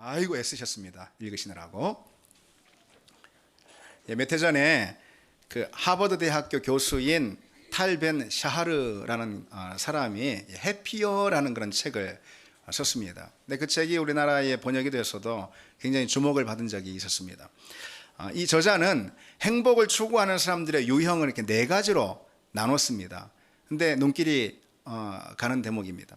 아이고 애쓰셨습니다. 읽으시느라고. 몇 해 전에 그 하버드 대학교 교수인 탈 벤 샤하르라는 사람이 해피어라는 그런 책을 썼습니다. 근데 그 책이 우리나라에 번역이 돼서도 굉장히 주목을 받은 적이 있었습니다. 이 저자는 행복을 추구하는 사람들의 유형을 이렇게 네 가지로 나눴습니다. 근데 눈길이 가는 대목입니다.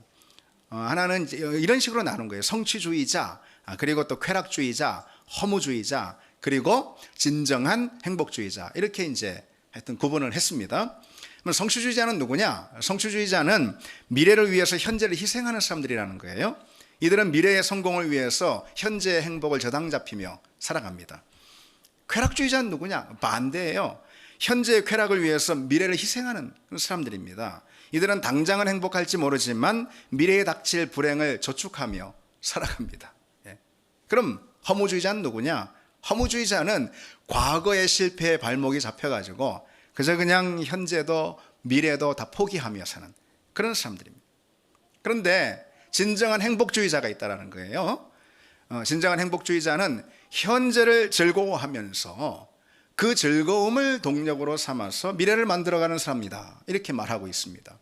하나는 이런 식으로 나눈 거예요. 성취주의자, 그리고 또 쾌락주의자, 허무주의자, 그리고 진정한 행복주의자. 이렇게 이제 하여튼 구분을 했습니다. 그럼 성취주의자는 누구냐? 성취주의자는 미래를 위해서 현재를 희생하는 사람들이라는 거예요. 이들은 미래의 성공을 위해서 현재의 행복을 저당 잡히며 살아갑니다. 쾌락주의자는 누구냐? 반대예요. 현재의 쾌락을 위해서 미래를 희생하는 사람들입니다. 이들은 당장은 행복할지 모르지만 미래에 닥칠 불행을 저축하며 살아갑니다. 그럼 허무주의자는 누구냐? 허무주의자는 과거의 실패에 발목이 잡혀가지고 그저 그냥 현재도 미래도 다 포기하며 사는 그런 사람들입니다. 그런데 진정한 행복주의자가 있다는 거예요. 진정한 행복주의자는 현재를 즐거워하면서 그 즐거움을 동력으로 삼아서 미래를 만들어가는 사람이다. 이렇게 말하고 있습니다.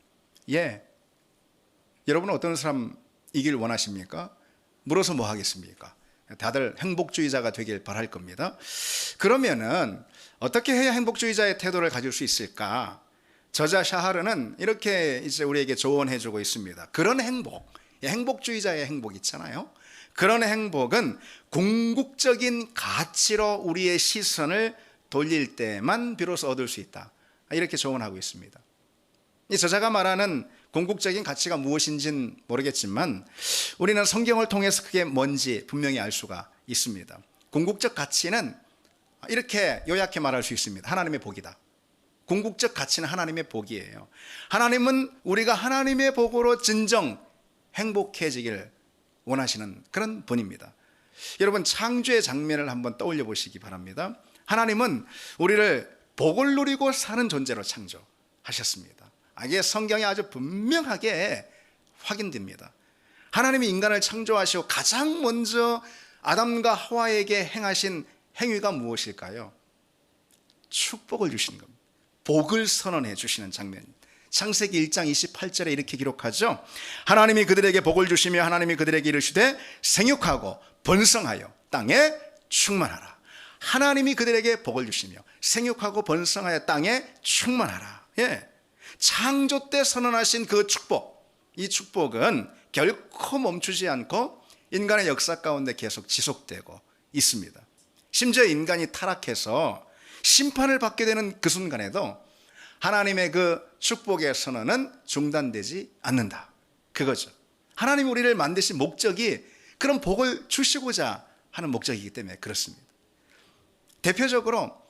여러분은 어떤 사람이길 원하십니까? 물어서 뭐 하겠습니까? 다들 행복주의자가 되길 바랄 겁니다. 그러면은 어떻게 해야 행복주의자의 태도를 가질 수 있을까? 저자 샤하르는 이렇게 이제 우리에게 조언해 주고 있습니다. 그런 행복, 행복주의자의 행복 있잖아요. 그런 행복은 궁극적인 가치로 우리의 시선을 돌릴 때만 비로소 얻을 수 있다. 이렇게 조언하고 있습니다. 이 저자가 말하는 궁극적인 가치가 무엇인지는 모르겠지만 우리는 성경을 통해서 그게 뭔지 분명히 알 수가 있습니다. 궁극적 가치는 이렇게 요약해 말할 수 있습니다. 하나님의 복이다. 궁극적 가치는 하나님의 복이에요. 하나님은 우리가 하나님의 복으로 진정 행복해지길 원하시는 그런 분입니다. 여러분 창조의 장면을 한번 떠올려 보시기 바랍니다. 하나님은 우리를 복을 누리고 사는 존재로 창조하셨습니다. 이게 성경에 아주 분명하게 확인됩니다. 하나님이 인간을 창조하시고 가장 먼저 아담과 하와에게 행하신 행위가 무엇일까요? 축복을 주시는 겁니다. 복을 선언해 주시는 장면. 창세기 1장 28절에 이렇게 기록하죠. 하나님이 그들에게 복을 주시며 하나님이 그들에게 이르시되 생육하고 번성하여 땅에 충만하라. 하나님이 그들에게 복을 주시며 생육하고 번성하여 땅에 충만하라. 창조 때 선언하신 그 축복, 이 축복은 결코 멈추지 않고 인간의 역사 가운데 계속 지속되고 있습니다. 심지어 인간이 타락해서 심판을 받게 되는 그 순간에도 하나님의 그 축복의 선언은 중단되지 않는다. 그거죠. 하나님이 우리를 만드신 목적이 그런 복을 주시고자 하는 목적이기 때문에 그렇습니다. 대표적으로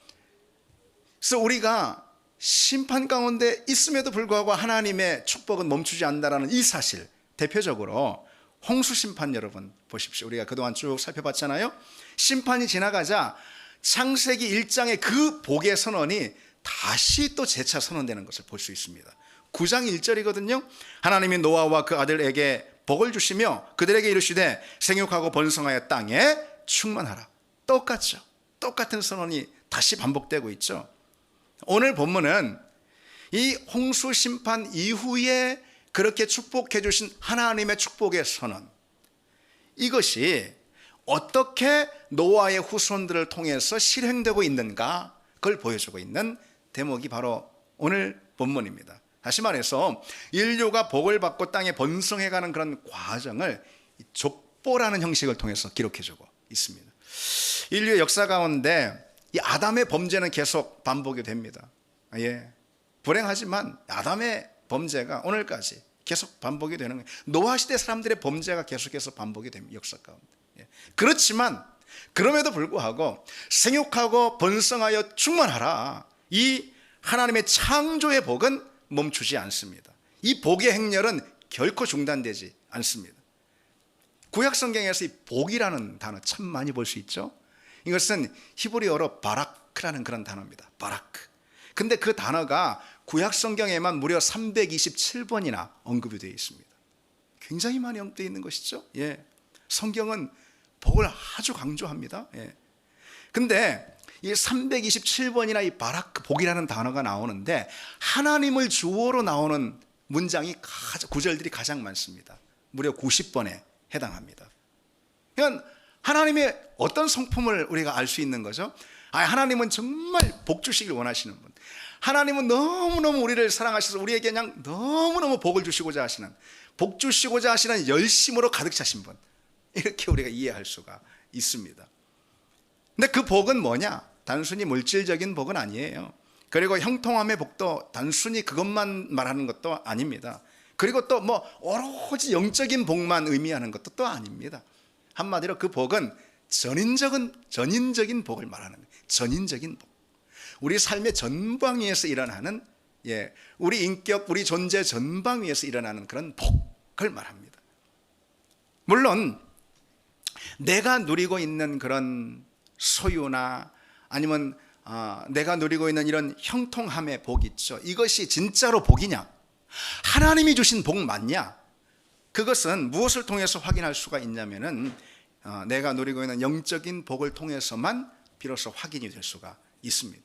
그래서 우리가 심판 가운데 있음에도 불구하고 하나님의 축복은 멈추지 않는다는 이 사실, 대표적으로 홍수 심판 여러분 보십시오. 우리가 그동안 쭉 살펴봤잖아요. 심판이 지나가자 창세기 1장의 그 복의 선언이 다시 또 재차 선언되는 것을 볼 수 있습니다. 9장 1절이거든요. 하나님이 노아와 그 아들에게 복을 주시며 그들에게 이르시되 생육하고 번성하여 땅에 충만하라. 똑같죠. 똑같은 선언이 다시 반복되고 있죠. 오늘 본문은 이 홍수 심판 이후에 그렇게 축복해 주신 하나님의 축복의 선언, 이것이 어떻게 노아의 후손들을 통해서 실행되고 있는가, 그걸 보여주고 있는 대목이 바로 오늘 본문입니다. 다시 말해서 인류가 복을 받고 땅에 번성해가는 그런 과정을 족보라는 형식을 통해서 기록해주고 있습니다. 인류의 역사 가운데 이 아담의 범죄는 계속 반복이 됩니다. 불행하지만 아담의 범죄가 오늘까지 계속 반복이 되는 거예요. 노아 시대 사람들의 범죄가 계속해서 반복이 됩니다. 역사 가운데. 그렇지만 그럼에도 불구하고 생육하고 번성하여 충만하라. 이 하나님의 창조의 복은 멈추지 않습니다. 이 복의 행렬은 결코 중단되지 않습니다. 구약 성경에서 이 복이라는 단어 참 많이 볼 수 있죠. 이것은 히브리어로 바라크라는 그런 단어입니다. 바라크. 근데 그 단어가 구약 성경에만 무려 327번이나 언급이 되어 있습니다. 굉장히 많이 언급되어 있는 것이죠. 성경은 복을 아주 강조합니다. 예. 근데 이 327번이나 이 바라크 복이라는 단어가 나오는데 하나님을 주어로 나오는 문장이 구절들이 가장 많습니다. 무려 90번에 해당합니다. 그러니까 하나님의 어떤 성품을 우리가 알 수 있는 거죠? 하나님은 정말 복 주시길 원하시는 분. 하나님은 너무너무 우리를 사랑하셔서 우리에게 그냥 너무너무 복을 주시고자 하시는, 복 주시고자 하시는 열심으로 가득 차신 분. 이렇게 우리가 이해할 수가 있습니다. 근데 그 복은 뭐냐? 단순히 물질적인 복은 아니에요. 그리고 형통함의 복도 단순히 그것만 말하는 것도 아닙니다. 그리고 또 뭐 오로지 영적인 복만 의미하는 것도 또 아닙니다. 한마디로 그 복은 전인적인 복을 말하는 거예요. 전인적인 복. 우리 삶의 전방 위에서 일어나는, 우리 인격, 우리 존재 전방 위에서 일어나는 그런 복을 말합니다. 물론 내가 누리고 있는 그런 소유나 아니면 내가 누리고 있는 이런 형통함의 복 있죠. 이것이 진짜로 복이냐? 하나님이 주신 복 맞냐? 그것은 무엇을 통해서 확인할 수가 있냐면은 내가 누리고 있는 영적인 복을 통해서만 비로소 확인이 될 수가 있습니다.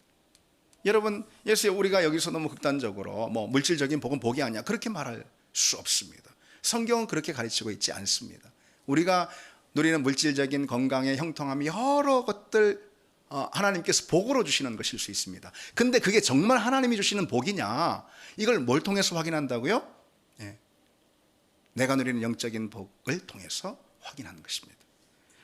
여러분, 예수님, 우리가 여기서 너무 극단적으로 뭐 물질적인 복은 복이 아니야 그렇게 말할 수 없습니다. 성경은 그렇게 가르치고 있지 않습니다. 우리가 누리는 물질적인 건강의 형통함이 여러 것들 하나님께서 복으로 주시는 것일 수 있습니다. 근데 그게 정말 하나님이 주시는 복이냐? 이걸 뭘 통해서 확인한다고요? 내가 누리는 영적인 복을 통해서 확인하는 것입니다.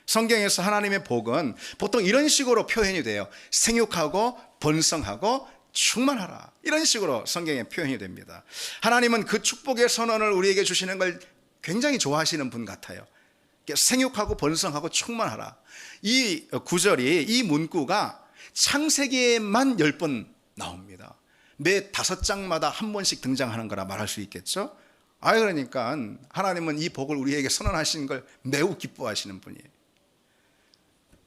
성경에서 하나님의 복은 보통 이런 식으로 표현이 돼요. 생육하고 번성하고 충만하라. 이런 식으로 성경에 표현이 됩니다. 하나님은 그 축복의 선언을 우리에게 주시는 걸 굉장히 좋아하시는 분 같아요. 생육하고 번성하고 충만하라. 이 구절이, 이 문구가 창세기에만 10번 나옵니다. 매 5장마다 한 번씩 등장하는 거라 말할 수 있겠죠. 그러니까 하나님은 이 복을 우리에게 선언하시는 걸 매우 기뻐하시는 분이에요.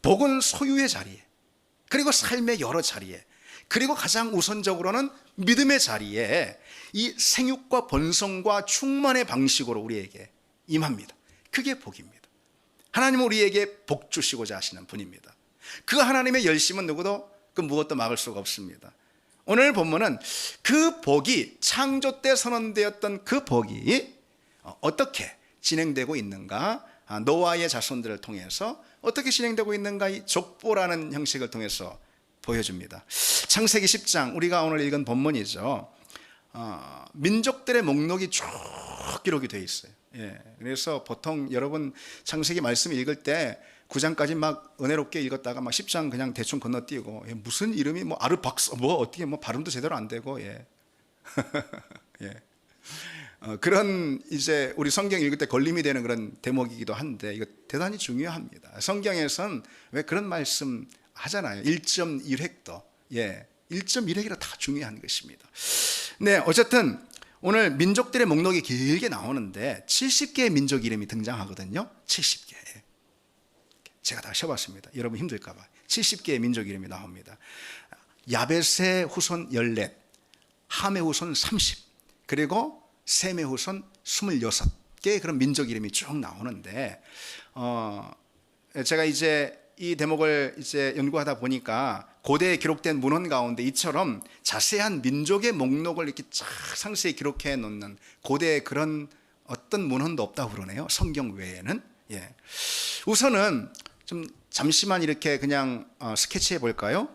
복은 소유의 자리에, 그리고 삶의 여러 자리에, 그리고 가장 우선적으로는 믿음의 자리에 이 생육과 번성과 충만의 방식으로 우리에게 임합니다. 그게 복입니다. 하나님은 우리에게 복 주시고자 하시는 분입니다. 그 하나님의 열심은 누구도 무엇도 막을 수가 없습니다. 오늘 본문은 그 복이, 창조 때 선언되었던 그 복이 어떻게 진행되고 있는가, 노아의 자손들을 통해서 어떻게 진행되고 있는가, 이 족보라는 형식을 통해서 보여줍니다. 창세기 10장, 우리가 오늘 읽은 본문이죠. 민족들의 목록이 쭉 기록이 되어 있어요. 그래서 보통 여러분 창세기 말씀 읽을 때 9장까지 막 은혜롭게 읽었다가 막 10장 그냥 대충 건너뛰고, 무슨 이름이 뭐 아르박스 어떻게 발음도 제대로 안 되고 그런 이제 우리 성경 읽을 때 걸림이 되는 그런 대목이기도 한데, 이거 대단히 중요합니다. 성경에선 왜 그런 말씀 하잖아요. 1.1획도 1.1획이라 다 중요한 것입니다. 어쨌든 오늘 민족들의 목록이 길게 나오는데 70개의 민족 이름이 등장하거든요. 70개. 제가 다 쉬어봤습니다. 여러분 힘들까 봐. 70개의 민족 이름이 나옵니다. 야벳의 후손 14, 함의 후손 30, 그리고 셈의 후손 26개의 그런 민족 이름이 쭉 나오는데, 제가 이제 이 대목을 이제 연구하다 보니까 고대에 기록된 문헌 가운데 이처럼 자세한 민족의 목록을 이렇게 쫙 상세히 기록해 놓는 고대에 그런 어떤 문헌도 없다고 그러네요. 성경 외에는. 우선은 좀 잠시만 이렇게 그냥 스케치해 볼까요?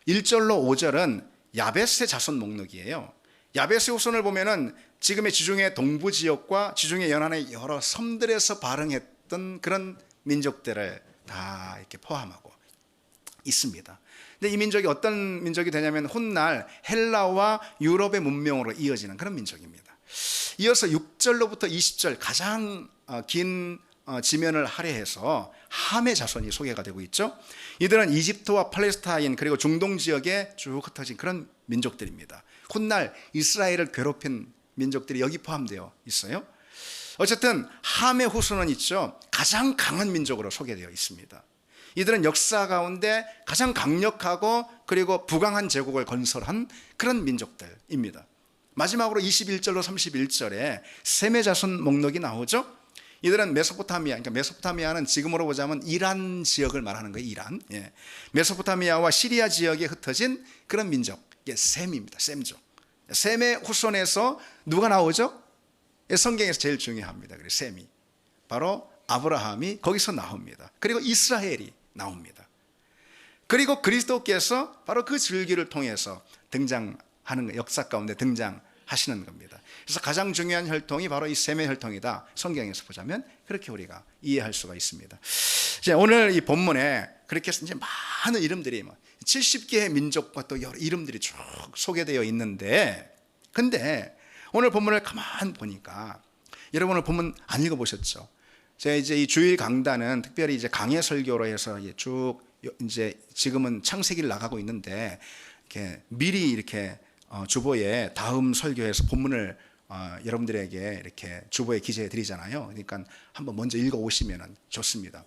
1절로 5절은 야벳의 자손 목록이에요. 야벳의 후손을 보면은 지금의 지중해 동부 지역과 지중해 연안의 여러 섬들에서 발흥했던 그런 민족들을 다 이렇게 포함하고 있습니다. 근데 이 민족이 어떤 민족이 되냐면 훗날 헬라와 유럽의 문명으로 이어지는 그런 민족입니다. 이어서 6절로부터 20절 가장 긴 지면을 할애해서 함의 자손이 소개가 되고 있죠. 이들은 이집트와 팔레스타인 그리고 중동 지역에 쭉 흩어진 그런 민족들입니다. 훗날 이스라엘을 괴롭힌 민족들이 여기 포함되어 있어요. 어쨌든 함의 후손은 있죠. 가장 강한 민족으로 소개되어 있습니다. 이들은 역사 가운데 가장 강력하고 그리고 부강한 제국을 건설한 그런 민족들입니다. 마지막으로 21절로 31절에 셈의 자손 목록이 나오죠. 이들은 메소포타미아, 그러니까 메소포타미아는 지금으로 보자면 이란 지역을 말하는 거예요. 이란. 예. 메소포타미아와 시리아 지역에 흩어진 그런 민족. 이게 셈입니다. 셈족. 셈의 후손에서 누가 나오죠? 예, 성경에서 제일 중요합니다. 그래서 셈이 바로 아브라함이 거기서 나옵니다. 그리고 이스라엘이 나옵니다. 그리고 그리스도께서 바로 그 줄기를 통해서 등장하는 역사 가운데 등장하시는 겁니다. 그래서 가장 중요한 혈통이 바로 이 셈의 혈통이다. 성경에서 보자면 그렇게 우리가 이해할 수가 있습니다. 오늘 이 본문에 그렇게 해서 이제 많은 이름들이 70개의 민족과 또 여러 이름들이 쭉 소개되어 있는데, 근데 오늘 본문을 가만 보니까 여러분 오늘 본문 안 읽어보셨죠? 제가 이제 이 주일 강단은 특별히 이제 강해 설교로 해서 쭉 이제 지금은 창세기를 나가고 있는데 이렇게 미리 이렇게 주보에 다음 설교에서 본문을 여러분들에게 이렇게 주보에 기재해 드리잖아요. 그러니까 한번 먼저 읽어 오시면 좋습니다.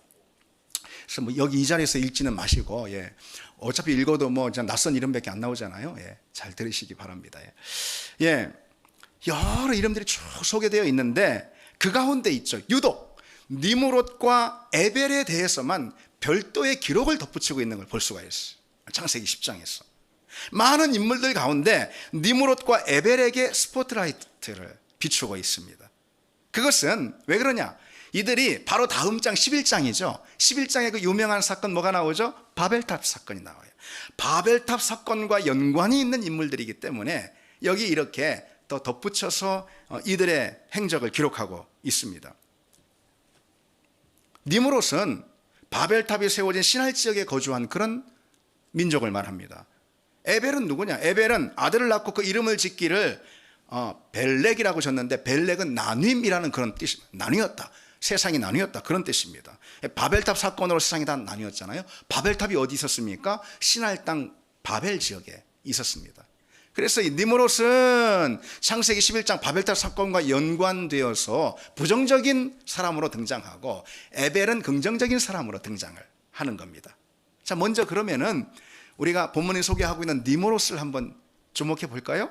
그래서 뭐 여기 이 자리에서 읽지는 마시고, 예, 어차피 읽어도 뭐 낯선 이름밖에 안 나오잖아요. 예, 잘 들으시기 바랍니다. 예, 여러 이름들이 쭉 소개되어 있는데 그 가운데 있죠. 유독 니므롯과 에벨에 대해서만 별도의 기록을 덧붙이고 있는 걸 볼 수가 있어요. 창세기 10장에서 많은 인물들 가운데 니므롯과 에벨에게 스포트라이트를 비추고 있습니다. 그것은 왜 그러냐? 이들이 바로 다음 장 11장이죠. 11장에 그 유명한 사건 뭐가 나오죠? 바벨탑 사건이 나와요. 바벨탑 사건과 연관이 있는 인물들이기 때문에 여기 이렇게 더 덧붙여서 이들의 행적을 기록하고 있습니다. 니므롯은 바벨탑이 세워진 시날 지역에 거주한 그런 민족을 말합니다. 에벨은 누구냐? 에벨은 아들을 낳고 그 이름을 짓기를 벨렉이라고 졌는데, 벨렉은 나눔이라는 그런 뜻입니다. 나뉘었다. 세상이 나뉘었다. 그런 뜻입니다. 바벨탑 사건으로 세상이 다 나뉘었잖아요. 바벨탑이 어디 있었습니까? 시날 땅 바벨 지역에 있었습니다. 그래서 이 니므롯은 창세기 11장 바벨탑 사건과 연관되어서 부정적인 사람으로 등장하고, 에벨은 긍정적인 사람으로 등장을 하는 겁니다. 자, 먼저 그러면은 우리가 본문에 소개하고 있는 니므롯을 한번 주목해 볼까요?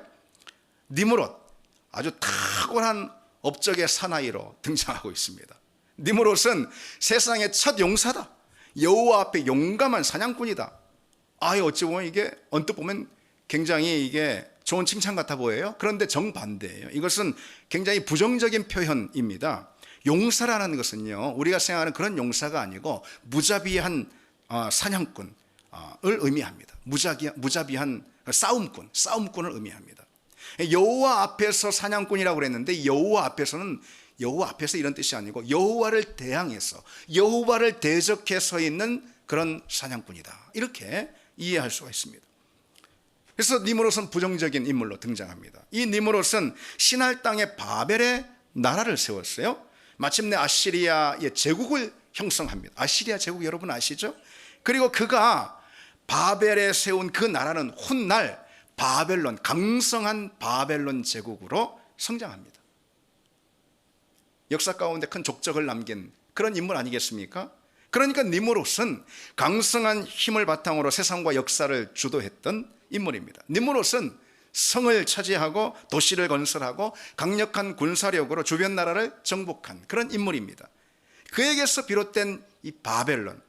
니므롯, 아주 탁월한 업적의 사나이로 등장하고 있습니다. 니므롯은 세상의 첫 용사다. 여호와 앞에 용감한 사냥꾼이다. 어찌 보면 이게 언뜻 보면 굉장히 이게 좋은 칭찬 같아 보여요. 그런데 정반대예요. 이것은 굉장히 부정적인 표현입니다. 용사라는 것은요, 우리가 생각하는 그런 용사가 아니고 무자비한 사냥꾼을 의미합니다. 무자비한 싸움꾼을 의미합니다. 여호와 앞에서 사냥꾼이라고 그랬는데, 여호와 앞에서 이런 뜻이 아니고 여호와를 대항해서 여호와를 대적해 서 있는 그런 사냥꾼이다. 이렇게 이해할 수가 있습니다. 그래서 니므롯은 부정적인 인물로 등장합니다. 이 니므롯은 시날 땅의 바벨의 나라를 세웠어요. 마침내 아시리아의 제국을 형성합니다. 아시리아 제국 여러분 아시죠? 그리고 그가 바벨에 세운 그 나라는 훗날 바벨론, 강성한 바벨론 제국으로 성장합니다. 역사 가운데 큰 족적을 남긴 그런 인물 아니겠습니까? 그러니까 니므롯은 강성한 힘을 바탕으로 세상과 역사를 주도했던 인물입니다. 니므롯은 성을 차지하고 도시를 건설하고 강력한 군사력으로 주변 나라를 정복한 그런 인물입니다. 그에게서 비롯된 이 바벨론은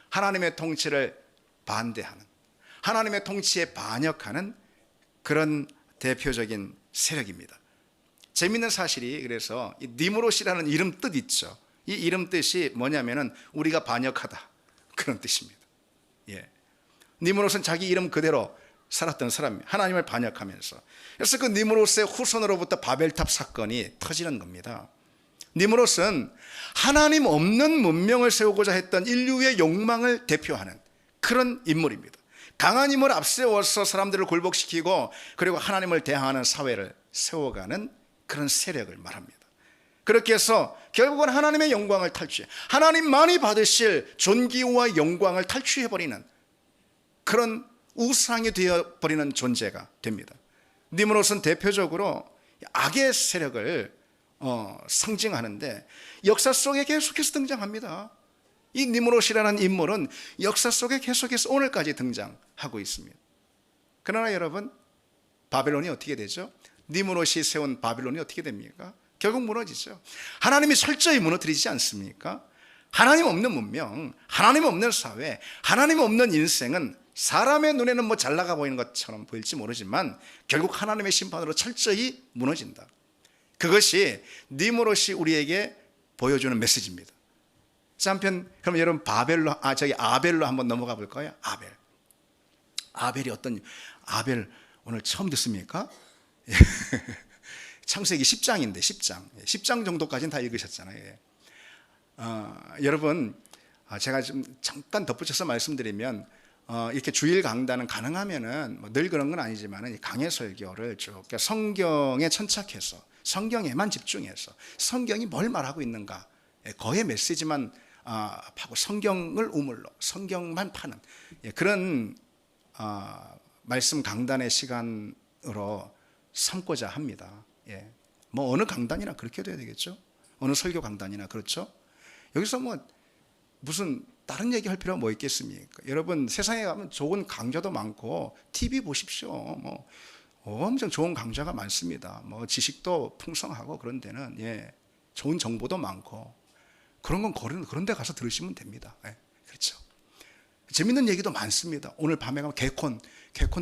하나님의 통치를 반대하는, 하나님의 통치에 반역하는 그런 대표적인 세력입니다. 재미있는 사실이, 그래서 이 니므롯이라는 이름 뜻 있죠. 이 이름 뜻이 뭐냐면은 우리가 반역하다, 그런 뜻입니다. 예. 니므롯은 자기 이름 그대로 살았던 사람입니다. 하나님을 반역하면서. 그래서 그 니므롯의 후손으로부터 바벨탑 사건이 터지는 겁니다. 니므롯은 하나님 없는 문명을 세우고자 했던 인류의 욕망을 대표하는 그런 인물입니다. 강한 힘을 앞세워서 사람들을 굴복시키고 그리고 하나님을 대항하는 사회를 세워가는 그런 세력을 말합니다. 그렇게 해서 결국은 하나님의 영광을 탈취해, 하나님만이 받으실 존귀와 영광을 탈취해버리는 그런 우상이 되어버리는 존재가 됩니다. 니므롯은 대표적으로 악의 세력을 상징하는데 역사 속에 계속해서 등장합니다. 이 니므롯이라는 인물은 역사 속에 계속해서 오늘까지 등장하고 있습니다. 그러나 여러분, 바벨론이 어떻게 되죠? 니므롯이 세운 바벨론이 어떻게 됩니까? 결국 무너지죠. 하나님이 철저히 무너뜨리지 않습니까? 하나님 없는 문명, 하나님 없는 사회, 하나님 없는 인생은 사람의 눈에는 뭐 잘 나가 보이는 것처럼 보일지 모르지만 결국 하나님의 심판으로 철저히 무너진다. 그것이 니므롯이 우리에게 보여주는 메시지입니다. 자, 한편 그럼 여러분 아벨로 한번 넘어가 볼까요? 아벨이 아벨 오늘 처음 듣습니까? 창세기 10장인데 10장 정도까지는 다 읽으셨잖아요. 여러분 제가 좀 잠깐 덧붙여서 말씀드리면 이렇게 주일 강단은 가능하면은 늘 그런 건 아니지만 강해 설교를 쭉 그러니까 성경에 천착해서 성경에만 집중해서 성경이 뭘 말하고 있는가 거의 메시지만 파고 성경을 우물로 성경만 파는 그런 말씀 강단의 시간으로 삼고자 합니다. 뭐 어느 강단이나 그렇게 돼야 되겠죠. 어느 설교 강단이나 그렇죠. 여기서 뭐 무슨 다른 얘기 할 필요가 뭐 있겠습니까? 여러분 세상에 가면 좋은 강좌도 많고 TV 보십시오. 뭐 엄청 좋은 강좌가 많습니다. 뭐 지식도 풍성하고 그런 데는 좋은 정보도 많고 그런 건 그런 데 가서 들으시면 됩니다. 그렇죠. 재밌는 얘기도 많습니다. 오늘 밤에 가면 개콘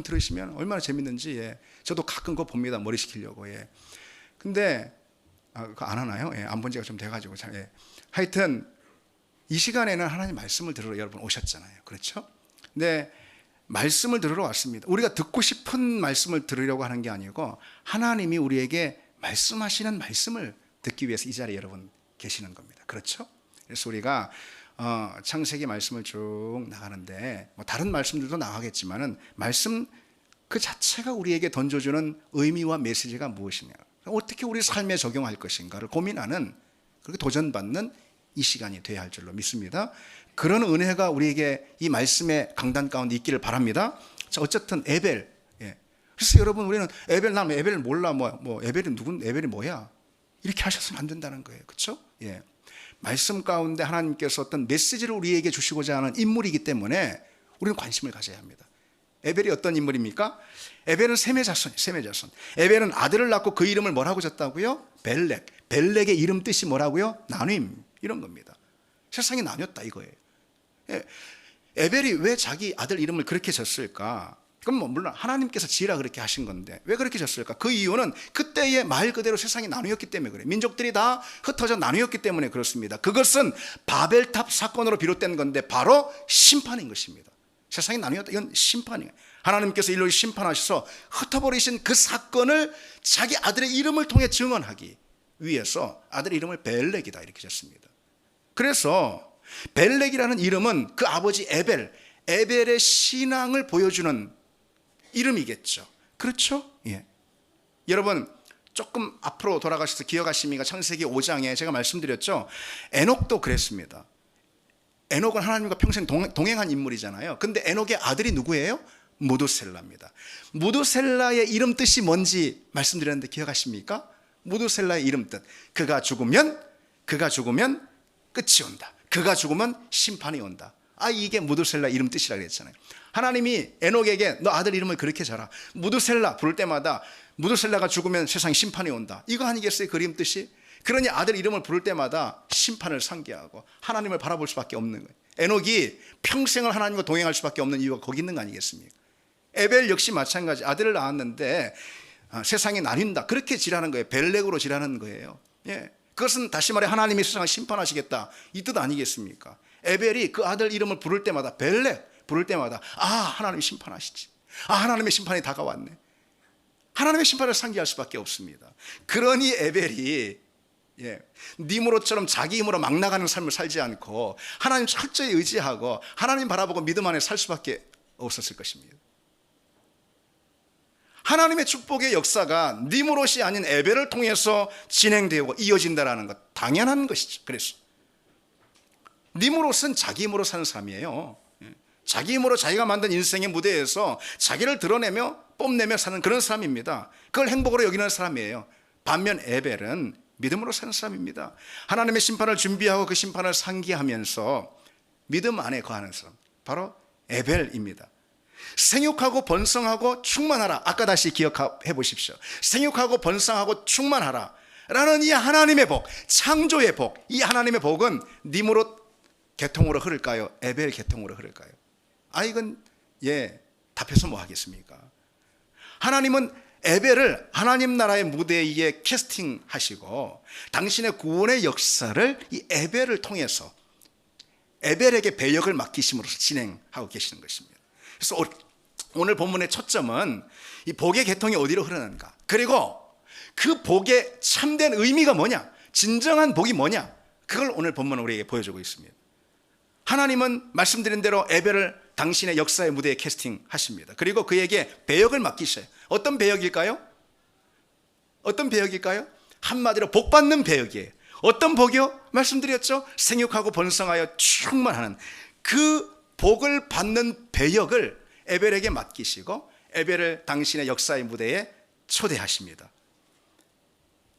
들으시면 얼마나 재밌는지 저도 가끔 그거 봅니다. 머리 식히려고. 근데 그거 안 하나요? 안 본 지가 좀 돼가지고 하여튼 이 시간에는 하나님 말씀을 들으러 여러분 오셨잖아요. 그렇죠? 근데 말씀을 들으러 왔습니다. 우리가 듣고 싶은 말씀을 들으려고 하는 게 아니고 하나님이 우리에게 말씀하시는 말씀을 듣기 위해서 이 자리에 여러분 계시는 겁니다. 그렇죠? 그래서 우리가 창세기 말씀을 쭉 나가는데 뭐 다른 말씀들도 나가겠지만은 말씀 그 자체가 우리에게 던져주는 의미와 메시지가 무엇이냐, 어떻게 우리 삶에 적용할 것인가를 고민하는 그렇게 도전받는 이 시간이 돼야 할 줄로 믿습니다. 그런 은혜가 우리에게 이 말씀의 강단 가운데 있기를 바랍니다. 자, 어쨌든 에벨. 그래서 여러분 우리는 난 에벨 몰라. 에벨이 뭐야? 이렇게 하셔서는 안 된다는 거예요. 그렇죠? 말씀 가운데 하나님께서 어떤 메시지를 우리에게 주시고자 하는 인물이기 때문에 우리는 관심을 가져야 합니다. 에벨이 어떤 인물입니까? 에벨은 셈의 자손이에요. 에벨은 아들을 낳고 그 이름을 뭐라고 졌다고요? 벨렉의 이름 뜻이 뭐라고요? 나눔, 이런 겁니다. 세상이 나뉘었다 이거예요. 에벨이 왜 자기 아들 이름을 그렇게 졌을까? 그럼 물론 하나님께서 지으라 그렇게 하신 건데 왜 그렇게 졌을까? 그 이유는 그때의 말 그대로 세상이 나누었기 때문에 그래요. 민족들이 다 흩어져 나누었기 때문에 그렇습니다. 그것은 바벨탑 사건으로 비롯된 건데 바로 심판인 것입니다. 세상이 나누었다, 이건 심판이에요. 하나님께서 인류를 심판하셔서 흩어버리신 그 사건을 자기 아들의 이름을 통해 증언하기 위해서 아들의 이름을 벨렉이다 이렇게 졌습니다. 그래서 벨렉이라는 이름은 그 아버지 에벨의 신앙을 보여주는 이름이겠죠. 그렇죠? 여러분 조금 앞으로 돌아가셔서 기억하십니까? 창세기 5장에 제가 말씀드렸죠. 에녹도 그랬습니다. 에녹은 하나님과 평생 동행한 인물이잖아요. 근데 에녹의 아들이 누구예요? 무두셀라입니다. 무두셀라의 이름 뜻이 뭔지 말씀드렸는데 기억하십니까? 무두셀라의 이름 뜻. 그가 죽으면 끝이 온다. 그가 죽으면 심판이 온다. 이게 무두셀라 이름 뜻이라 그랬잖아요. 하나님이 에녹에게 너 아들 이름을 그렇게 져라. 무두셀라 부를 때마다 무두셀라가 죽으면 세상에 심판이 온다. 이거 아니겠어요? 그 이름 뜻이? 그러니 아들 이름을 부를 때마다 심판을 상기하고 하나님을 바라볼 수밖에 없는 거예요. 에녹이 평생을 하나님과 동행할 수밖에 없는 이유가 거기 있는 거 아니겠습니까? 에벨 역시 마찬가지. 아들을 낳았는데 세상이 나뉜다. 그렇게 지라는 거예요. 벨렉으로 지라는 거예요. 그것은 다시 말해 하나님이 세상을 심판하시겠다 이 뜻 아니겠습니까? 에벨이 그 아들 이름을 부를 때마다 벨렉 부를 때마다 하나님이 심판하시지. 하나님의 심판이 다가왔네. 하나님의 심판을 상기할 수밖에 없습니다. 그러니 에벨이 니므롯처럼 자기 힘으로 막 나가는 삶을 살지 않고 하나님 철저히 의지하고 하나님 바라보고 믿음 안에 살 수밖에 없었을 것입니다. 하나님의 축복의 역사가 니므롯이 아닌 에벨을 통해서 진행되고 이어진다는 것 당연한 것이죠. 그래서 니므롯은 자기 힘으로 사는 사람이에요. 자기 힘으로 자기가 만든 인생의 무대에서 자기를 드러내며 뽐내며 사는 그런 사람입니다. 그걸 행복으로 여기는 사람이에요. 반면 에벨은 믿음으로 사는 사람입니다. 하나님의 심판을 준비하고 그 심판을 상기하면서 믿음 안에 거하는 사람, 바로 에벨입니다. 생육하고 번성하고 충만하라. 아까 다시 기억해 보십시오. 생육하고 번성하고 충만하라. 라는 이 하나님의 복, 창조의 복, 이 하나님의 복은 니므롯 계통으로 흐를까요? 에벨 계통으로 흐를까요? 이건 답해서 뭐 하겠습니까? 하나님은 에벨을 하나님 나라의 무대에 캐스팅하시고 당신의 구원의 역사를 이 에벨을 통해서 에벨에게 배역을 맡기심으로써 진행하고 계시는 것입니다. 그래서 오늘 본문의 초점은 이 복의 계통이 어디로 흐르는가, 그리고 그 복의 참된 의미가 뭐냐, 진정한 복이 뭐냐, 그걸 오늘 본문은 우리에게 보여주고 있습니다. 하나님은 말씀드린 대로 에벨을 당신의 역사의 무대에 캐스팅하십니다. 그리고 그에게 배역을 맡기셔요. 어떤 배역일까요? 어떤 배역일까요? 한마디로 복받는 배역이에요. 어떤 복이요? 말씀드렸죠? 생육하고 번성하여 충만하는 그 복을 받는 배역을 에벨에게 맡기시고 에벨을 당신의 역사의 무대에 초대하십니다.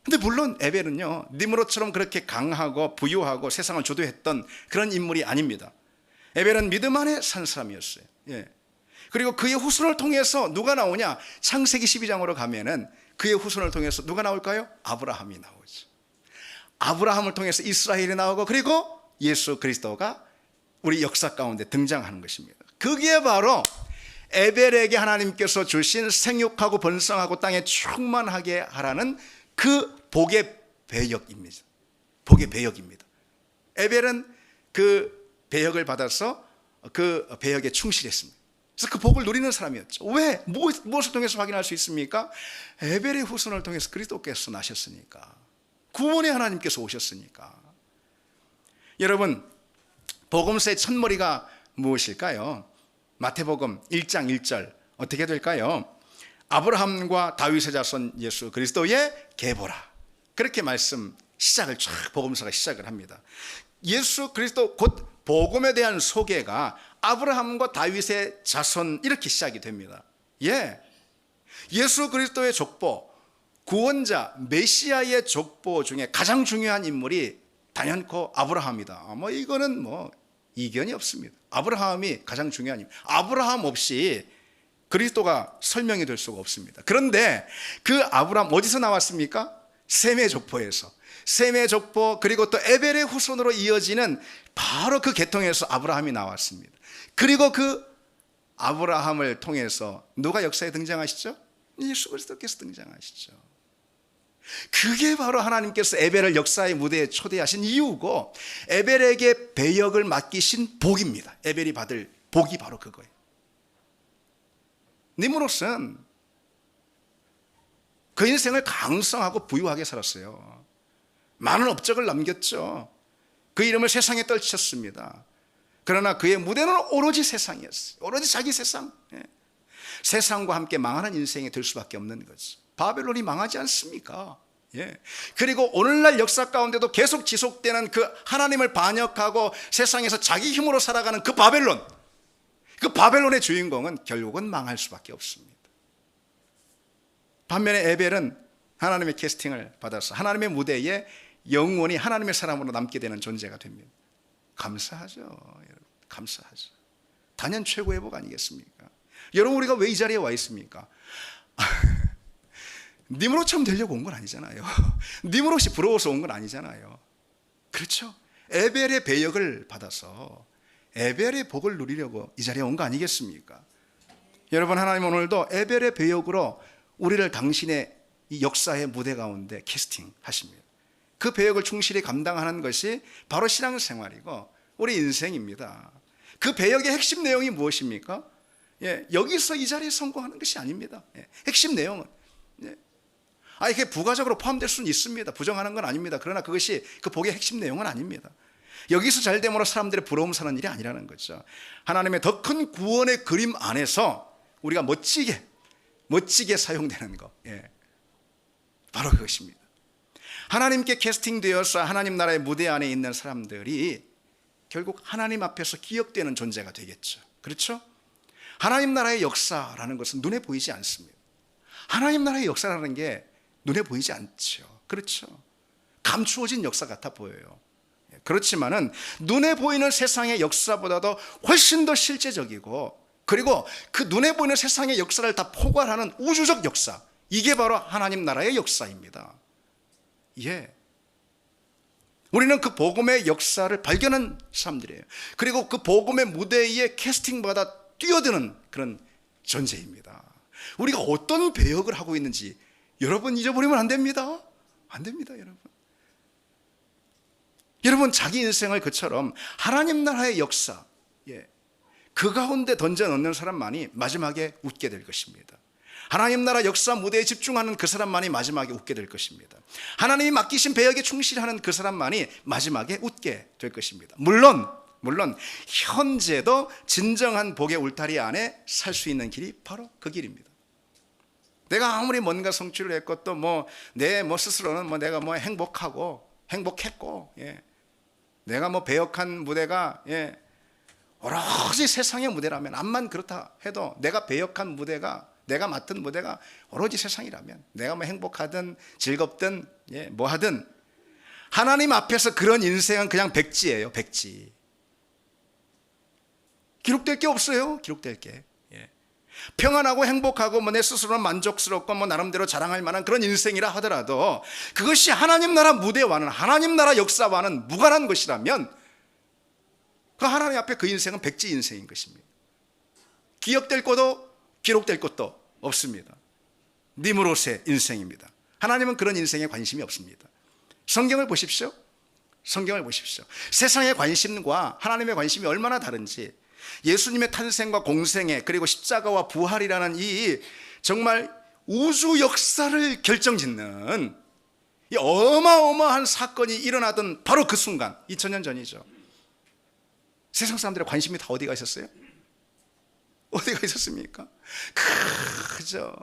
근데 물론 에벨은요, 니므롯처럼 그렇게 강하고 부유하고 세상을 주도했던 그런 인물이 아닙니다. 에벨은 믿음 안에 산 사람이었어요. 그리고 그의 후손을 통해서 누가 나오냐? 창세기 12장으로 가면은 그의 후손을 통해서 누가 나올까요? 아브라함이 나오죠. 아브라함을 통해서 이스라엘이 나오고, 그리고 예수 그리스도가 우리 역사 가운데 등장하는 것입니다. 그게 바로 에벨에게 하나님께서 주신 생육하고 번성하고 땅에 충만하게 하라는 그 복의 배역입니다. 복의 배역입니다. 에벨은 그 배역을 받아서 그 배역에 충실했습니다. 그래서 그 복을 누리는 사람이었죠. 왜? 무엇을 통해서 확인할 수 있습니까? 에벨의 후손을 통해서 그리스도께서 나셨으니까, 구원의 하나님께서 오셨으니까. 여러분, 복음서의 첫머리가 무엇일까요? 마태복음 1장 1절 어떻게 될까요? 아브라함과 다윗의 자손 예수 그리스도의 계보라. 그렇게 시작을 복음서가 시작을 합니다. 예수 그리스도 곧 복음에 대한 소개가 아브라함과 다윗의 자손 이렇게 시작이 됩니다. 예수 그리스도의 족보, 구원자 메시아의 족보 중에 가장 중요한 인물이 단연코 아브라함이다. 이거는 이견이 없습니다. 아브라함이 가장 중요한 인물. 아브라함 없이 그리스도가 설명이 될 수가 없습니다. 그런데 그 아브라함 어디서 나왔습니까? 셈의 족보에서. 셈의 족보, 그리고 또 에벨의 후손으로 이어지는 바로 그 계통에서 아브라함이 나왔습니다. 그리고 그 아브라함을 통해서 누가 역사에 등장하시죠? 예수 그리스도께서 등장하시죠. 그게 바로 하나님께서 에벨을 역사의 무대에 초대하신 이유고, 에벨에게 배역을 맡기신 복입니다. 에벨이 받을 복이 바로 그거예요. 니므롯은 그 인생을 강성하고 부유하게 살았어요. 많은 업적을 남겼죠. 그 이름을 세상에 떨쳤습니다. 그러나 그의 무대는 오로지 세상이었어요. 오로지 자기 세상. 세상과 함께 망하는 인생이 될 수밖에 없는 거죠. 바벨론이 망하지 않습니까? 그리고 오늘날 역사 가운데도 계속 지속되는 그 하나님을 반역하고 세상에서 자기 힘으로 살아가는 그 바벨론, 그 바벨론의 주인공은 결국은 망할 수밖에 없습니다. 반면에 에벨은 하나님의 캐스팅을 받아서 하나님의 무대에 영원히 하나님의 사람으로 남게 되는 존재가 됩니다. 감사하죠. 여러분, 감사하죠. 단연 최고의 복 아니겠습니까? 여러분, 우리가 왜 이 자리에 와 있습니까? 니므롯처럼 되려고 온 건 아니잖아요. 니므롯이 부러워서 온 건 아니잖아요. 그렇죠? 에벨의 배역을 받아서 에벨의 복을 누리려고 이 자리에 온 거 아니겠습니까? 여러분, 하나님 오늘도 에벨의 배역으로 우리를 당신의 이 역사의 무대 가운데 캐스팅하십니다. 그 배역을 충실히 감당하는 것이 바로 신앙생활이고 우리 인생입니다. 그 배역의 핵심 내용이 무엇입니까? 여기서 이 자리에 성공하는 것이 아닙니다. 핵심 내용은 이게 부가적으로 포함될 수는 있습니다. 부정하는 건 아닙니다. 그러나 그것이 그 복의 핵심 내용은 아닙니다. 여기서 잘됨으로 사람들의 부러움 사는 일이 아니라는 거죠. 하나님의 더 큰 구원의 그림 안에서 우리가 멋지게 사용되는 것, 바로 그것입니다. 하나님께 캐스팅되어서 하나님 나라의 무대 안에 있는 사람들이 결국 하나님 앞에서 기억되는 존재가 되겠죠. 그렇죠? 하나님 나라의 역사라는 것은 눈에 보이지 않습니다. 하나님 나라의 역사라는 게 눈에 보이지 않죠. 그렇죠? 감추어진 역사 같아 보여요. 그렇지만은 눈에 보이는 세상의 역사보다도 훨씬 더 실제적이고, 그리고 그 눈에 보이는 세상의 역사를 다 포괄하는 우주적 역사, 이게 바로 하나님 나라의 역사입니다. 예. 우리는 그 복음의 역사를 발견한 사람들이에요. 그리고 그 복음의 무대에 캐스팅받아 뛰어드는 그런 존재입니다. 우리가 어떤 배역을 하고 있는지 여러분 잊어버리면 안 됩니다. 안 됩니다, 여러분. 여러분, 자기 인생을 그처럼 하나님 나라의 역사, 그 가운데 던져 넣는 사람만이 마지막에 웃게 될 것입니다. 하나님 나라 역사 무대에 집중하는 그 사람만이 마지막에 웃게 될 것입니다. 하나님이 맡기신 배역에 충실하는 그 사람만이 마지막에 웃게 될 것입니다. 물론 현재도 진정한 복의 울타리 안에 살 수 있는 길이 바로 그 길입니다. 내가 아무리 뭔가 성취를 했고 또 내 스스로는 내가 행복했고, 내가 배역한 무대가 오로지 세상의 무대라면, 암만 그렇다 해도 내가 배역한 무대가, 내가 맡은 무대가 오로지 세상이라면, 내가 행복하든 즐겁든 하든 하나님 앞에서 그런 인생은 그냥 백지예요. 백지. 기록될 게 없어요. 기록될 게. 평안하고 행복하고 내 스스로는 만족스럽고 나름대로 자랑할 만한 그런 인생이라 하더라도 그것이 하나님 나라 무대와는, 하나님 나라 역사와는 무관한 것이라면 그 하나님 앞에 그 인생은 백지 인생인 것입니다. 기억될 것도 기록될 것도 없습니다. 니무롯의 인생입니다. 하나님은 그런 인생에 관심이 없습니다. 성경을 보십시오. 성경을 보십시오. 세상의 관심과 하나님의 관심이 얼마나 다른지, 예수님의 탄생과 공생애 그리고 십자가와 부활이라는 이 정말 우주 역사를 결정짓는 이 어마어마한 사건이 일어나던 바로 그 순간, 2000년 전이죠. 세상 사람들의 관심이 다 어디가 있었어요? 어디가 있었습니까? 그저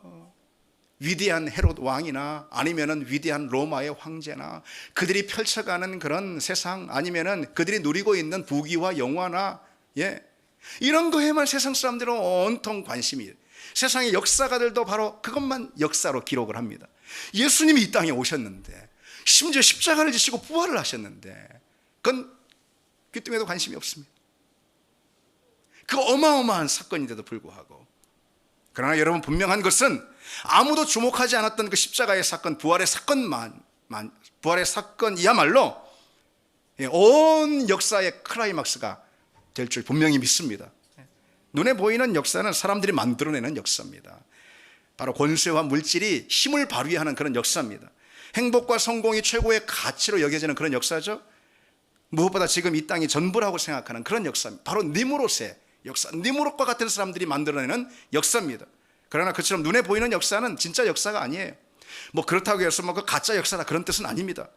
위대한 헤롯 왕이나 아니면은 위대한 로마의 황제나 그들이 펼쳐가는 그런 세상, 아니면은 그들이 누리고 있는 부귀와 영화나 이런 거에만 세상 사람들은 온통 관심이, 세상의 역사가들도 바로 그것만 역사로 기록을 합니다. 예수님이 이 땅에 오셨는데, 심지어 십자가를 지시고 부활을 하셨는데 그건 귀뚱해도 관심이 없습니다. 그 어마어마한 사건인데도 불구하고. 그러나 여러분, 분명한 것은 아무도 주목하지 않았던 그 십자가의 사건, 부활의 사건이야말로 온 역사의 클라이막스가 될 줄 분명히 믿습니다. 눈에 보이는 역사는 사람들이 만들어내는 역사입니다. 바로 권세와 물질이 힘을 발휘하는 그런 역사입니다. 행복과 성공이 최고의 가치로 여겨지는 그런 역사죠. 무엇보다 지금 이 땅이 전부라고 생각하는 그런 역사입니다. 바로 니무롯의 역사, 니무롯과 같은 사람들이 만들어내는 역사입니다. 그러나 그처럼 눈에 보이는 역사는 진짜 역사가 아니에요. 그렇다고 해서 그 가짜 역사다, 그런 뜻은 아닙니다.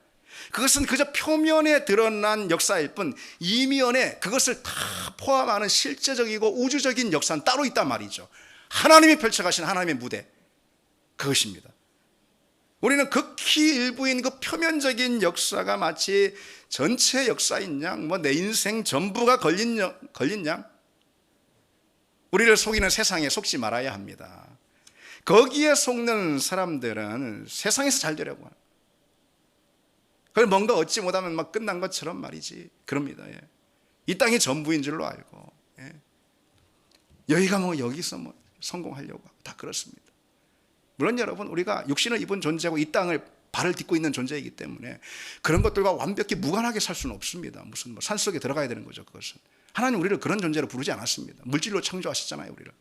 그것은 그저 표면에 드러난 역사일 뿐 이면에 그것을 다 포함하는 실제적이고 우주적인 역사는 따로 있단 말이죠. 하나님이 펼쳐가신 하나님의 무대, 그것입니다. 우리는 극히 일부인 그 표면적인 역사가 마치 전체 역사인 양, 내 인생 전부가 걸린 양, 우리를 속이는 세상에 속지 말아야 합니다. 거기에 속는 사람들은 세상에서 잘 되려고 합니다. 그걸 뭔가 얻지 못하면 끝난 것처럼 말이지 그럽니다. 이 땅이 전부인 줄로 알고, 여기가 여기서 성공하려고 다 그렇습니다. 물론 여러분, 우리가 육신을 입은 존재고 이 땅을 발을 딛고 있는 존재이기 때문에 그런 것들과 완벽히 무관하게 살 수는 없습니다. 무슨 산속에 들어가야 되는 거죠. 그것은 하나님 우리를 그런 존재로 부르지 않았습니다. 물질로 창조하셨잖아요, 우리를.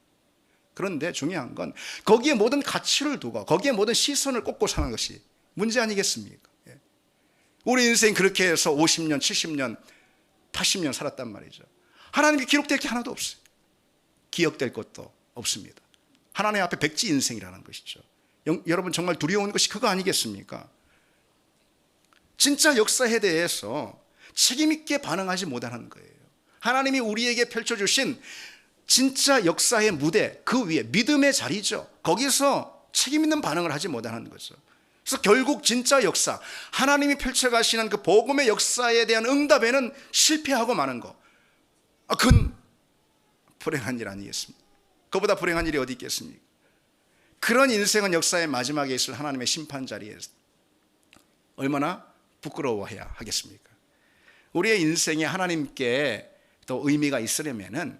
그런데 중요한 건 거기에 모든 가치를 두고 거기에 모든 시선을 꽂고 사는 것이 문제 아니겠습니까? 우리 인생 그렇게 해서 50년, 70년, 80년 살았단 말이죠. 하나님께 기록될 게 하나도 없어요. 기억될 것도 없습니다. 하나님 앞에 백지 인생이라는 것이죠. 여러분, 정말 두려운 것이 그거 아니겠습니까? 진짜 역사에 대해서 책임 있게 반응하지 못하는 거예요. 하나님이 우리에게 펼쳐주신 진짜 역사의 무대, 그 위에 믿음의 자리죠. 거기서 책임 있는 반응을 하지 못하는 거죠. 그래서 결국 진짜 역사, 하나님이 펼쳐가시는 그 복음의 역사에 대한 응답에는 실패하고 마는 거, 그건 불행한 일 아니겠습니까? 그보다 불행한 일이 어디 있겠습니까? 그런 인생은 역사의 마지막에 있을 하나님의 심판 자리에 얼마나 부끄러워해야 하겠습니까? 우리의 인생에 하나님께 또 의미가 있으려면은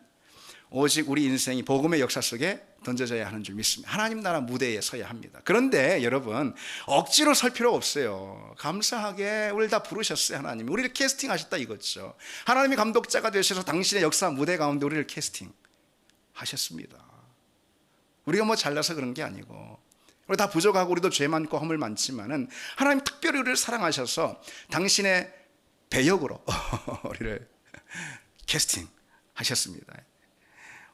오직 우리 인생이 복음의 역사 속에 던져져야 하는 줄 믿습니다. 하나님 나라 무대에 서야 합니다. 그런데 여러분, 억지로 설 필요 없어요. 감사하게 우리를 다 부르셨어요. 하나님이 우리를 캐스팅하셨다 이거죠. 하나님이 감독자가 되셔서 당신의 역사 무대 가운데 우리를 캐스팅하셨습니다. 우리가 뭐 잘나서 그런 게 아니고, 우리 다 부족하고 우리도 죄 많고 허물 많지만은 하나님 특별히 우리를 사랑하셔서 당신의 배역으로 우리를 캐스팅하셨습니다.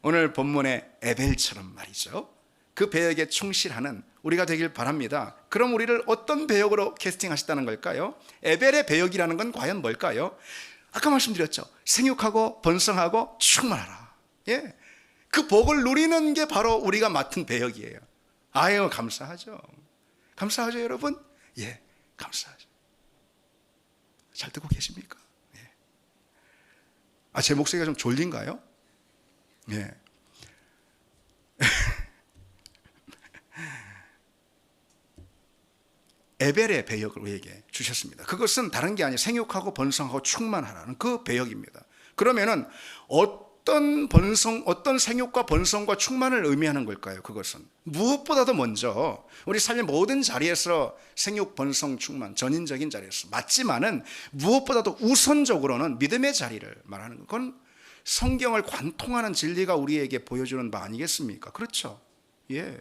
오늘 본문의 에벨처럼 말이죠, 그 배역에 충실하는 우리가 되길 바랍니다. 그럼 우리를 어떤 배역으로 캐스팅하셨다는 걸까요? 에벨의 배역이라는 건 과연 뭘까요? 아까 말씀드렸죠. 생육하고 번성하고 충만하라. 예, 그 복을 누리는 게 바로 우리가 맡은 배역이에요. 아유, 감사하죠. 감사하죠, 여러분? 예, 감사하죠. 잘 듣고 계십니까? 예. 제 목소리가 좀 졸린가요? 예. 에벨의 배역을 우리에게 주셨습니다. 그것은 다른 게 아니라 생육하고 번성하고 충만하라는 그 배역입니다. 그러면은 어떤 생육과 번성과 충만을 의미하는 걸까요? 그것은 무엇보다도 먼저 우리 삶의 모든 자리에서 생육, 번성, 충만, 전인적인 자리에서 맞지만은 무엇보다도 우선적으로는 믿음의 자리를 말하는 것. 그건 성경을 관통하는 진리가 우리에게 보여주는 바 아니겠습니까? 그렇죠? 예.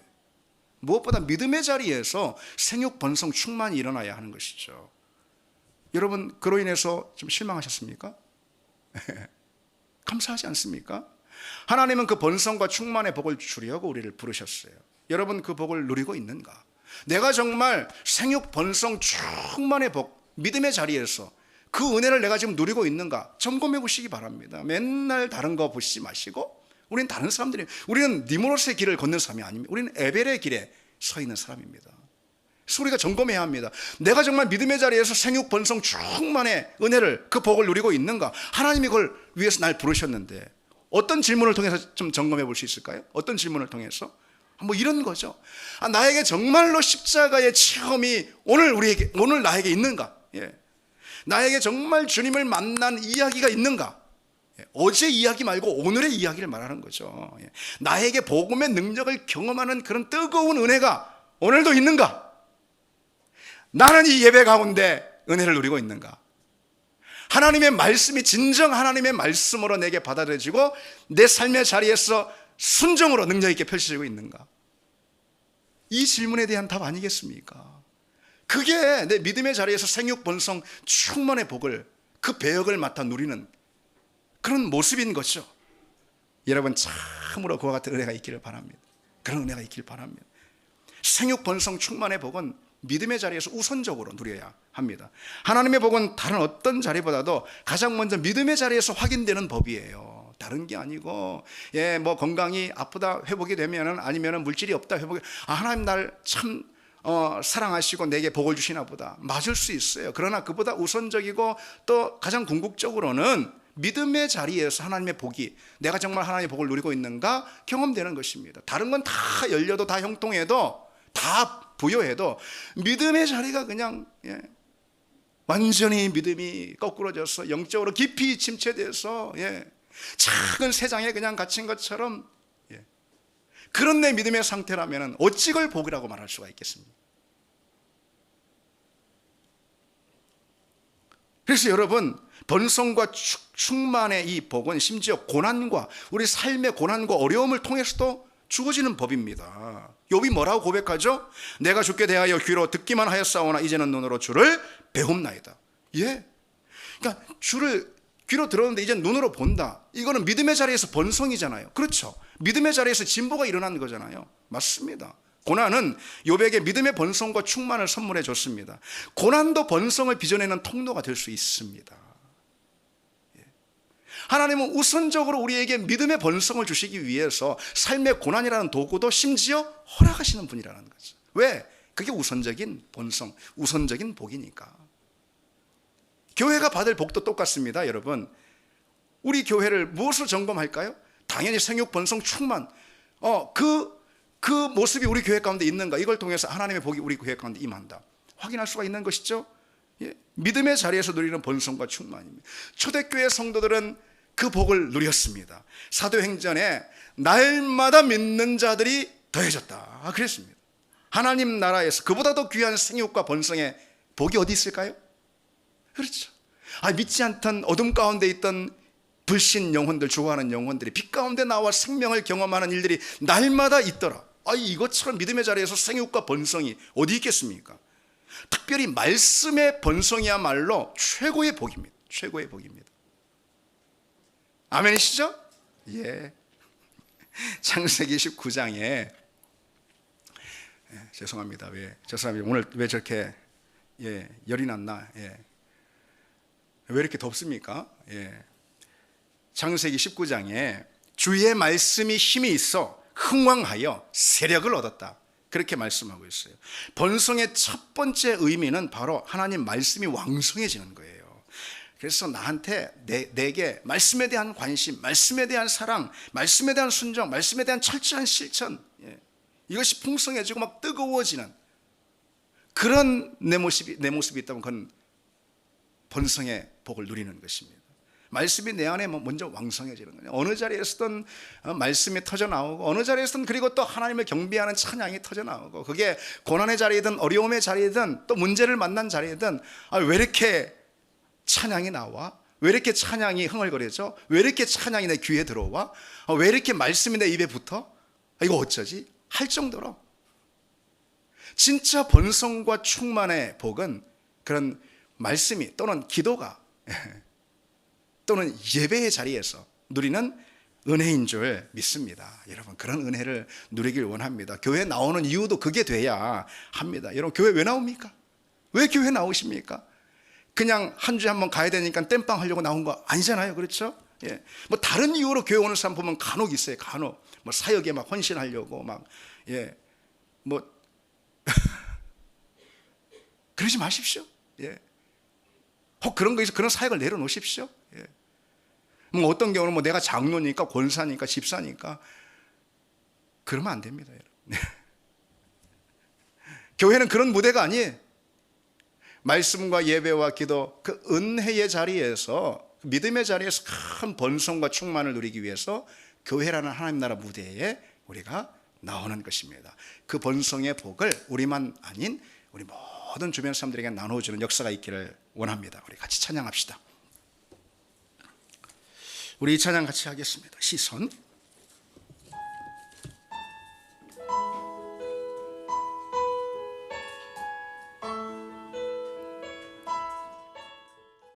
무엇보다 믿음의 자리에서 생육, 번성, 충만이 일어나야 하는 것이죠. 여러분, 그로 인해서 좀 실망하셨습니까? 감사하지 않습니까? 하나님은 그 번성과 충만의 복을 주려고 우리를 부르셨어요. 여러분, 그 복을 누리고 있는가? 내가 정말 생육, 번성, 충만의 복, 믿음의 자리에서 그 은혜를 내가 지금 누리고 있는가? 점검해 보시기 바랍니다. 맨날 다른 거 보시지 마시고, 우리는 니무롯의 길을 걷는 사람이 아닙니다. 우리는 에벨의 길에 서 있는 사람입니다. 그래서 우리가 점검해야 합니다. 내가 정말 믿음의 자리에서 생육, 번성, 충만의 은혜를, 그 복을 누리고 있는가? 하나님이 그걸 위해서 날 부르셨는데 어떤 질문을 통해서 좀 점검해 볼 수 있을까요? 어떤 질문을 통해서? 뭐 이런 거죠. 나에게 정말로 십자가의 체험이 오늘 나에게 있는가? 예. 나에게 정말 주님을 만난 이야기가 있는가? 어제 이야기 말고 오늘의 이야기를 말하는 거죠. 나에게 복음의 능력을 경험하는 그런 뜨거운 은혜가 오늘도 있는가? 나는 이 예배 가운데 은혜를 누리고 있는가? 하나님의 말씀이 진정 하나님의 말씀으로 내게 받아들여지고 내 삶의 자리에서 순종으로 능력 있게 펼쳐지고 있는가? 이 질문에 대한 답 아니겠습니까? 그게 내 믿음의 자리에서 생육, 번성, 충만의 복을, 그 배역을 맡아 누리는 그런 모습인 거죠. 여러분, 참으로 그와 같은 은혜가 있기를 바랍니다. 그런 은혜가 있기를 바랍니다. 생육, 번성, 충만의 복은 믿음의 자리에서 우선적으로 누려야 합니다. 하나님의 복은 다른 어떤 자리보다도 가장 먼저 믿음의 자리에서 확인되는 법이에요. 다른 게 아니고, 뭐 건강이 아프다 회복이 되면은, 아니면은 물질이 없다 회복이, 하나님 날 참 사랑하시고 내게 복을 주시나 보다, 맞을 수 있어요. 그러나 그보다 우선적이고 또 가장 궁극적으로는 믿음의 자리에서 하나님의 복이, 내가 정말 하나님의 복을 누리고 있는가 경험되는 것입니다. 다른 건 다 열려도 다 형통해도 다 부여해도 믿음의 자리가 그냥 완전히 믿음이 거꾸러져서 영적으로 깊이 침체돼서 작은 새장에 그냥 갇힌 것처럼 그런 내 믿음의 상태라면 어찌 그걸 복이라고 말할 수가 있겠습니까? 그래서 여러분, 번성과 충만의 이 복은 심지어 고난과, 우리 삶의 고난과 어려움을 통해서도 주어지는 법입니다. 욥이 뭐라고 고백하죠? 내가 주께 대하여 귀로 듣기만 하였사오나 이제는 눈으로 주를 배움나이다. 그러니까 주를 귀로 들었는데 이제 눈으로 본다. 이거는 믿음의 자리에서 번성이잖아요. 그렇죠? 믿음의 자리에서 진보가 일어나는 거잖아요. 맞습니다. 고난은 욥에게 믿음의 번성과 충만을 선물해 줬습니다. 고난도 번성을 빚어내는 통로가 될 수 있습니다. 하나님은 우선적으로 우리에게 믿음의 번성을 주시기 위해서 삶의 고난이라는 도구도 심지어 허락하시는 분이라는 거죠. 왜? 그게 우선적인 번성, 우선적인 복이니까. 교회가 받을 복도 똑같습니다. 여러분, 우리 교회를 무엇으로 점검할까요? 당연히 생육, 번성, 충만, 그 모습이 우리 교회 가운데 있는가, 이걸 통해서 하나님의 복이 우리 교회 가운데 임한다 확인할 수가 있는 것이죠. 믿음의 자리에서 누리는 번성과 충만입니다. 초대교회 성도들은 그 복을 누렸습니다. 사도행전에 날마다 믿는 자들이 더해졌다 그랬습니다. 하나님 나라에서 그보다 더 귀한 생육과 번성의 복이 어디 있을까요? 그렇죠. 믿지 않던 어둠 가운데 있던 불신 영혼들, 좋아하는 영혼들이 빛 가운데 나와 생명을 경험하는 일들이 날마다 있더라. 이것처럼 믿음의 자리에서 생육과 번성이 어디 있겠습니까? 특별히 말씀의 번성이야말로 최고의 복입니다. 최고의 복입니다. 아멘이시죠? 예. 창세기 19장에 죄송합니다. 저 사람이 오늘 왜 저렇게 열이 났나? 왜 이렇게 덥습니까? 창세기 19장에 주의 말씀이 힘이 있어 흥왕하여 세력을 얻었다. 그렇게 말씀하고 있어요. 번성의 첫 번째 의미는 바로 하나님 말씀이 왕성해지는 거예요. 그래서 나한테 내게 말씀에 대한 관심, 말씀에 대한 사랑, 말씀에 대한 순종, 말씀에 대한 철저한 실천, 이것이 풍성해지고 막 뜨거워지는 그런 내 모습이 있다면 그건 번성의 복을 누리는 것입니다. 말씀이 내 안에 먼저 왕성해지는 거예요. 어느 자리에서든 말씀이 터져 나오고, 어느 자리에서든 그리고 또 하나님을 경배하는 찬양이 터져 나오고, 그게 고난의 자리든 어려움의 자리든 또 문제를 만난 자리든 왜 이렇게 찬양이 나와? 왜 이렇게 찬양이 흥얼거려져? 왜 이렇게 찬양이 내 귀에 들어와? 왜 이렇게 말씀이 내 입에 붙어? 이거 어쩌지? 할 정도로 진짜 번성과 충만의 복은 그런 말씀이 또는 기도가 또는 예배의 자리에서 누리는 은혜인 줄 믿습니다. 여러분, 그런 은혜를 누리길 원합니다. 교회 나오는 이유도 그게 돼야 합니다. 여러분, 교회 왜 나옵니까? 왜 교회 나오십니까? 그냥 한 주에 한 번 가야 되니까 땜빵 하려고 나온 거 아니잖아요. 그렇죠? 뭐 다른 이유로 교회 오는 사람 보면 간혹 있어요. 간혹 뭐 사역에 막 헌신하려고 뭐 그러지 마십시오. 혹 그런 거 있어, 그런 사역을 내려놓으십시오. 뭐 어떤 경우는 뭐 내가 장로니까 권사니까 집사니까 그러면 안 됩니다. 교회는 그런 무대가 아니에요. 말씀과 예배와 기도, 그 은혜의 자리에서, 믿음의 자리에서 큰 번성과 충만을 누리기 위해서 교회라는 하나님 나라 무대에 우리가 나오는 것입니다. 그 번성의 복을 우리만 아닌 우리 모든 주변 사람들에게 나눠주는 역사가 있기를 원합니다. 우리 같이 찬양합시다. 우리 이 찬양 같이 하겠습니다. 시선